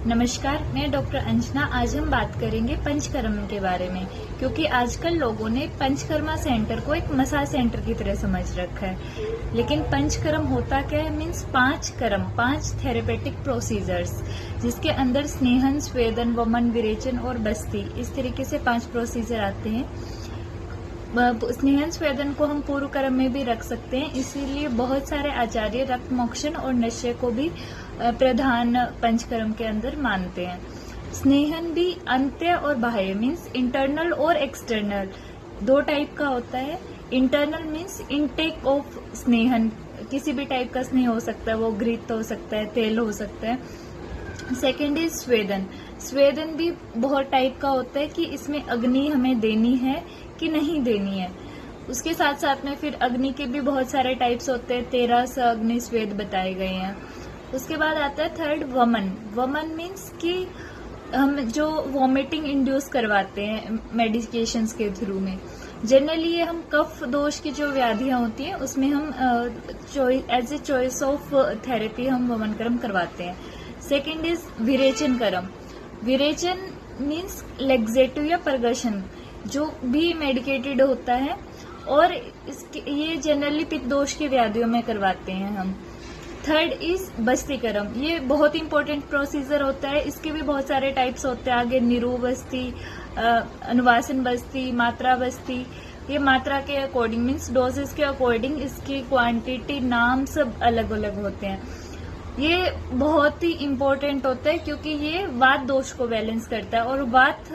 नमस्कार, मैं डॉक्टर अंजना। आज हम बात करेंगे पंचकर्म के बारे में, क्योंकि आजकल लोगों ने पंचकर्मा सेंटर को एक मसाज सेंटर की तरह समझ रखा है। लेकिन पंचकर्म होता क्या है? मीन्स 5 कर्म, 5 थेरेपेटिक प्रोसीजर्स, जिसके अंदर स्नेहन, स्वेदन, वमन, विरेचन और बस्ती, इस तरीके से 5 प्रोसीजर आते हैं। स्नेहन स्वेदन को हम पूर्व कर्म में भी रख सकते हैं, इसीलिए बहुत सारे आचार्य रक्त मोक्षण और नशे को भी प्रधान पंचकर्म के अंदर मानते हैं। स्नेहन भी अंत्य और बाह्य मीन्स इंटरनल और एक्सटर्नल 2 टाइप का होता है। इंटरनल मीन्स इनटेक ऑफ स्नेहन, किसी भी टाइप का स्नेह हो सकता है, वो घृत हो सकता है, तेल हो सकता है। Second is स्वेदन। स्वेदन भी बहुत टाइप का होता है कि इसमें अग्नि हमें देनी है कि नहीं देनी है। उसके साथ साथ में फिर अग्नि के भी बहुत सारे टाइप्स होते हैं, 13 अग्नि स्वेद बताए गए हैं। उसके बाद आता है थर्ड वमन। वमन मीन्स कि हम जो वॉमिटिंग इंड्यूस करवाते हैं मेडिकेशंस के थ्रू में। जनरली ये हम कफ दोष की जो व्याधियां होती हैं उसमें हम as a choice of therapy हम वमन कर्म करवाते हैं। सेकेंड इज विरेचन कर्म। विरेचन मीन्स लेग्जेटिव या परगशन, जो भी मेडिकेटेड होता है, और ये जनरली पित्त दोष की व्याधियों में करवाते हैं हम। थर्ड इज बस्ती कर्म। ये बहुत इंपॉर्टेंट प्रोसीजर होता है, इसके भी बहुत सारे टाइप्स होते हैं आगे, निरू बस्ती, अनुवासन बस्ती, मात्रा बस्ती। ये मात्रा के अकॉर्डिंग मीन्स डोजेस के अकॉर्डिंग इसकी क्वांटिटी, नाम सब अलग अलग होते हैं। ये बहुत ही इम्पोर्टेंट होता है क्योंकि ये वात दोष को बैलेंस करता है, और वात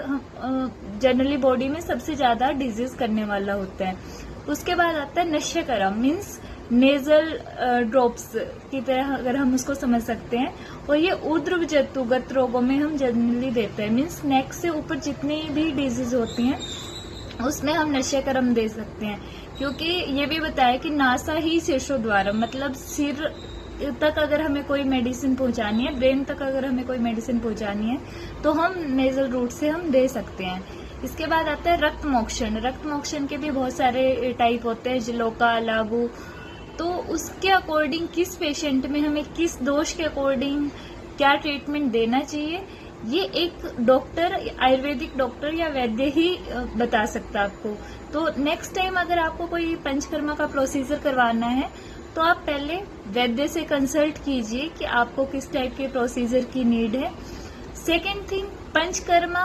जनरली बॉडी में सबसे ज्यादा डिजीज करने वाला होता है। उसके बाद आता है नश्य कर्म मीन्स नेजल ड्रॉप्स की तरह अगर हम उसको समझ सकते हैं, और ये ऊर्ध्व जंतुगत रोगों में हम जनरली देते हैं। मीन्स नेक से ऊपर जितनी भी डिजीज होती हैं उसमें हम नश्य कर्म दे सकते हैं, क्योंकि ये भी बताया कि नासा ही शीर्षोद्वार, मतलब सिर तक अगर हमें कोई मेडिसिन पहुंचानी है, ब्रेन तक अगर हमें कोई मेडिसिन पहुंचानी है, तो हम नेजल रूट से हम दे सकते हैं। इसके बाद आता है रक्त मोक्षण। रक्त मोक्षण के भी बहुत सारे टाइप होते हैं, जिलोका, लागू। तो उसके अकॉर्डिंग किस पेशेंट में हमें किस दोष के अकॉर्डिंग क्या ट्रीटमेंट देना चाहिए, ये एक डॉक्टर, आयुर्वेदिक डॉक्टर या वैद्य ही बता सकता है आपको। तो नेक्स्ट टाइम अगर आपको कोई पंचकर्मा का प्रोसीजर करवाना है तो आप पहले वैद्य से कंसल्ट कीजिए कि आपको किस टाइप के प्रोसीजर की नीड है। सेकेंड थिंग, पंचकर्मा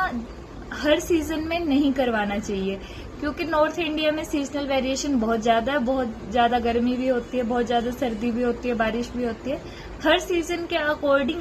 हर सीजन में नहीं करवाना चाहिए, क्योंकि नॉर्थ इंडिया में सीजनल वेरिएशन बहुत ज्यादा है, बहुत ज्यादा गर्मी भी होती है, बहुत ज्यादा सर्दी भी होती है, बारिश भी होती है। हर सीजन के अकॉर्डिंग